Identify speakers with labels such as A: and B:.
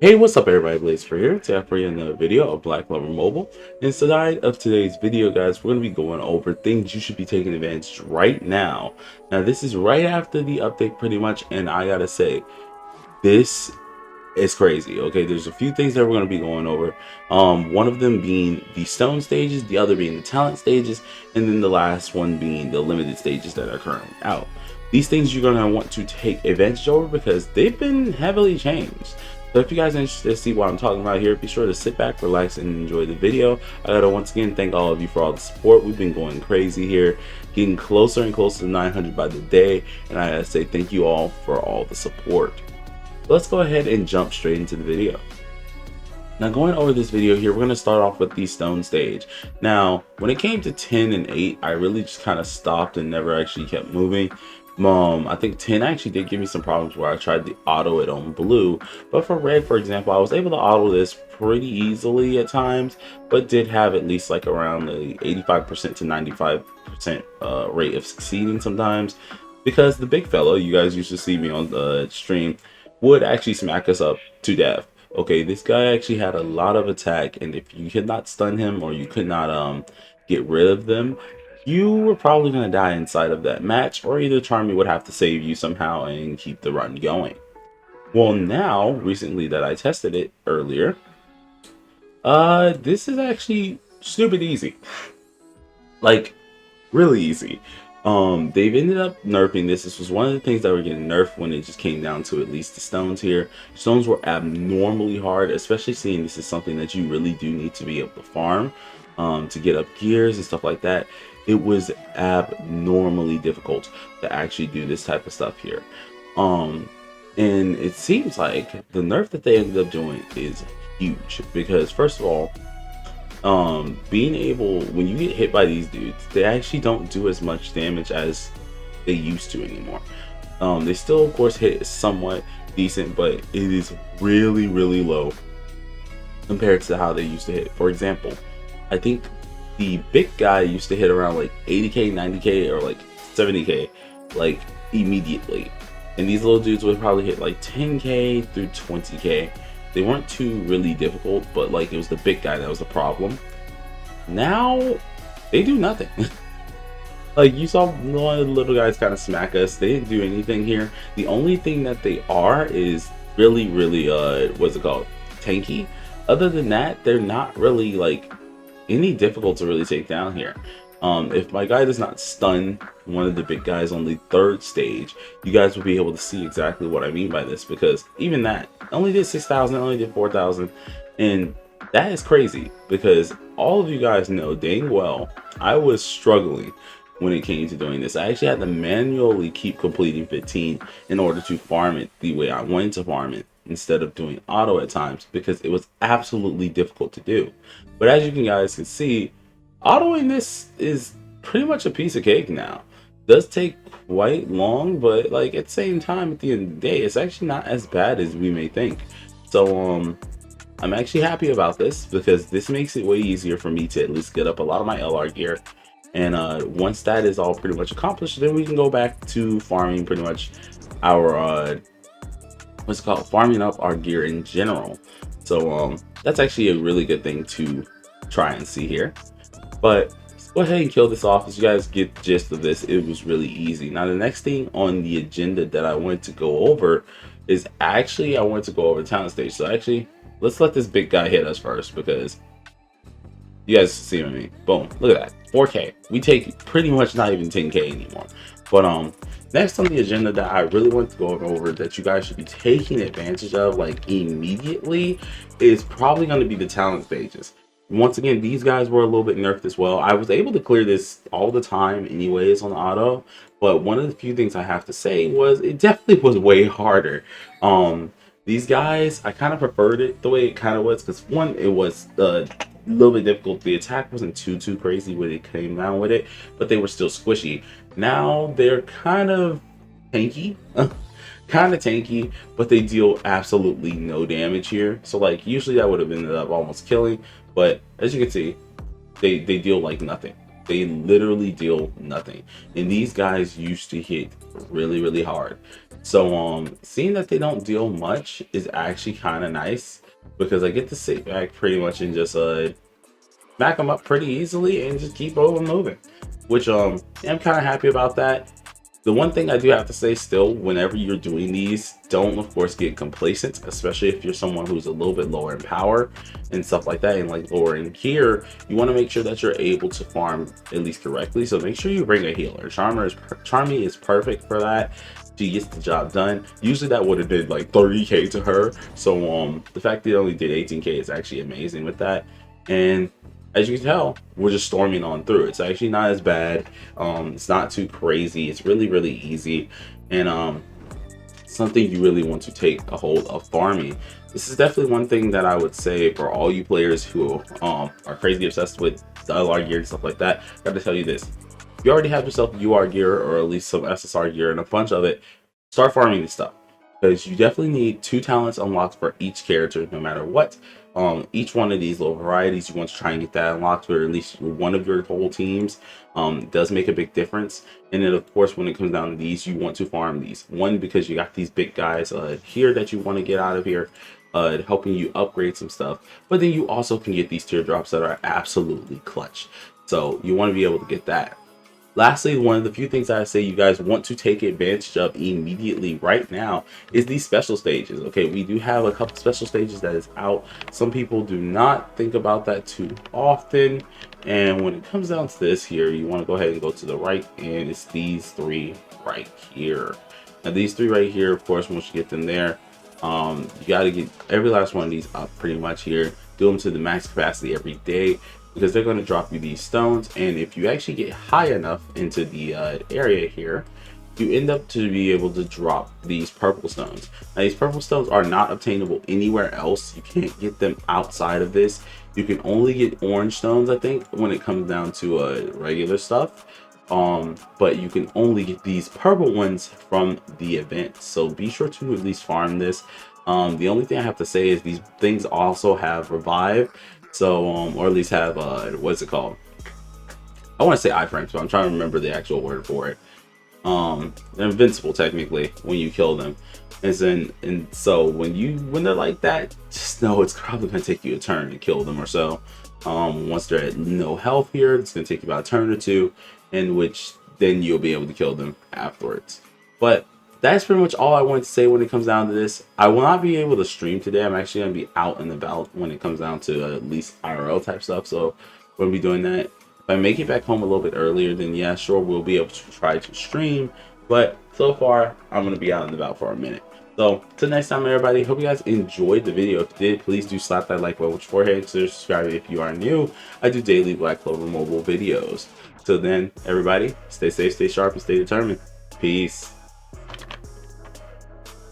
A: Hey, what's up everybody, Blaze4 here. Today for you another video of Black Lover Mobile. Inside of today's video, guys, we're going to be going over things you should be taking advantage right now. Now, this is right after the update pretty much, and I gotta say, this is crazy. Okay, there's a few things that we're going to be going over. One of them being the stone stages, the other being the talent stages, and then the last one being the limited stages that are currently out. These things you're going to want to take advantage over because they've been heavily changed. So if you guys are interested to see what I'm talking about here, be sure to sit back, relax, and enjoy the video. I gotta once again thank all of you for all the support. We've been going crazy here, getting closer and closer to 900 by the day, and I gotta say thank you all for all the support. Let's go ahead and jump straight into the video. Now, going over this video here, we're going to start off with the stone stage. Now, when it came to 10 and 8, I really just kind of stopped and never actually kept moving. I think 10 actually did give me some problems where I tried to auto it on blue, but for red, for example, I was able to auto this pretty easily at times, but did have at least like around the 85% to 95% rate of succeeding sometimes, because the big fella, you guys used to see me on the stream, would actually smack us up to death. Okay, this guy actually had a lot of attack, and if you could not stun him or you could not get rid of them, you were probably going to die inside of that match, or either Charmy would have to save you somehow and keep the run going. Well, now, recently that I tested it earlier, this is actually stupid easy. Like, really easy. They've ended up nerfing this. This was one of the things that were getting nerfed when it just came down to at least the stones here. Stones were abnormally hard, especially seeing this is something that you really do need to be able to farm to get up gears and stuff like that. It was abnormally difficult to actually do this type of stuff here. And it seems like the nerf that they ended up doing is huge because, first of all, being able, when you get hit by these dudes, they actually don't do as much damage as they used to anymore. They still of course hit somewhat decent, but it is really low compared to how they used to hit. For example, I think the big guy used to hit around like 80k, 90k, or like 70k like immediately, and these little dudes would probably hit like 10k through 20k. They weren't too really difficult, but like it was the big guy that was the problem. Now they do nothing. Like, you saw one of the little guys kind of smack us. They didn't do anything here. The only thing that they are is really what's it called, tanky. Other than that, they're not really like any difficult to really take down here. If my guy does not stun one of the big guys on the third stage, you guys will be able to see exactly what I mean by this, because even that only did 6,000, only did 4,000, and that is crazy because all of you guys know dang well I was struggling when it came to doing this. I actually had to manually keep completing 15 in order to farm it the way I wanted to farm it, instead of doing auto at times, because it was absolutely difficult to do. But as you guys can see, autoing this is pretty much a piece of cake now. It does take quite long, but like at the same time, at the end of the day, it's actually not as bad as we may think. So I'm actually happy about this because this makes it way easier for me to at least get up a lot of my LR gear. And once that is all pretty much accomplished, then we can go back to farming pretty much our what's it called, farming up our gear in general. So that's actually a really good thing to try and see here. But let's go ahead and kill this off. As you guys get the gist of this, it was really easy. Now the next thing on the agenda that I wanted to go over is actually I wanted to go over the talent stage. So actually, let's let this big guy hit us first, because you guys see me. Boom, look at that, 4k. We take pretty much not even 10k anymore. But next on the agenda that I really want to go over that you guys should be taking advantage of like immediately is probably going to be the talent stages. Once again, these guys were a little bit nerfed as well. I was able to clear this all the time anyways on the auto, but one of the few things I have to say was it definitely was way harder. These guys, I kind of preferred it the way it kind of was, because one, it was a little bit difficult. The attack wasn't too crazy when it came down with it, but they were still squishy. Now they're kind of tanky. Kind of tanky, but they deal absolutely no damage here. So like usually I would have ended up almost killing, but as you can see, they deal like nothing. They literally deal nothing. And these guys used to hit really hard. So seeing that they don't deal much is actually kind of nice, because I get to sit back pretty much and just back them up pretty easily and just keep over moving, which I'm kind of happy about that. The one thing I do have to say still, whenever you're doing these, don't of course get complacent, especially if you're someone who's a little bit lower in power and stuff like that, and like lower in gear. You want to make sure that you're able to farm at least correctly. So make sure you bring a healer. Charmy is perfect for that. She gets the job done. Usually that would have did like 30k to her. So the fact that it only did 18k is actually amazing with that. And as you can tell, we're just storming on through. It's actually not as bad. It's not too crazy. It's really easy, and something you really want to take a hold of farming. This is definitely one thing that I would say for all you players who are crazy obsessed with the LR gear and stuff like that. Got to tell you this: if you already have yourself UR gear or at least some SSR gear and a bunch of it, start farming this stuff, because you definitely need 2 talents unlocked for each character, no matter what. Each one of these little varieties, you want to try and get that unlocked for at least one of your whole teams. Does make a big difference. And then of course, when it comes down to these, you want to farm these. One, because you got these big guys here that you want to get out of here, helping you upgrade some stuff. But then you also can get these teardrops that are absolutely clutch. So you want to be able to get that. Lastly, one of the few things I say you guys want to take advantage of immediately right now is these special stages. Okay, we do have a couple special stages that is out. Some people do not think about that too often. And when it comes down to this here, you want to go ahead and go to the right, and it's these 3 right here. Now these 3 right here, of course, once you get them there, you got to get every last one of these up pretty much here. Do them to the max capacity every day, because they're going to drop you these stones. And if you actually get high enough into the area here, you end up to be able to drop these purple stones. Now these purple stones are not obtainable anywhere else. You can't get them outside of this. You can only get orange stones, I think, when it comes down to regular stuff. But you can only get these purple ones from the event. So be sure to at least farm this. The only thing I have to say is these things also have revive. So, or at least have, what's it called? I want to say iframes, but I'm trying to remember the actual word for it. They're invincible technically when you kill them. And so when they're like that, just know it's probably going to take you a turn to kill them or so. Once they're at no health here, it's going to take you about a turn or 2, in which then you'll be able to kill them afterwards. But that's pretty much all I wanted to say when it comes down to this. I will not be able to stream today. I'm actually going to be out and about when it comes down to at least IRL type stuff. So we'll be doing that. If I make it back home a little bit earlier, then yeah, sure, we'll be able to try to stream. But so far, I'm going to be out and about for a minute. So till next time, everybody, hope you guys enjoyed the video. If you did, please do slap that like button with your forehead. Consider subscribing if you are new. I do daily Black Clover mobile videos. Till then, everybody, stay safe, stay sharp, and stay determined. Peace.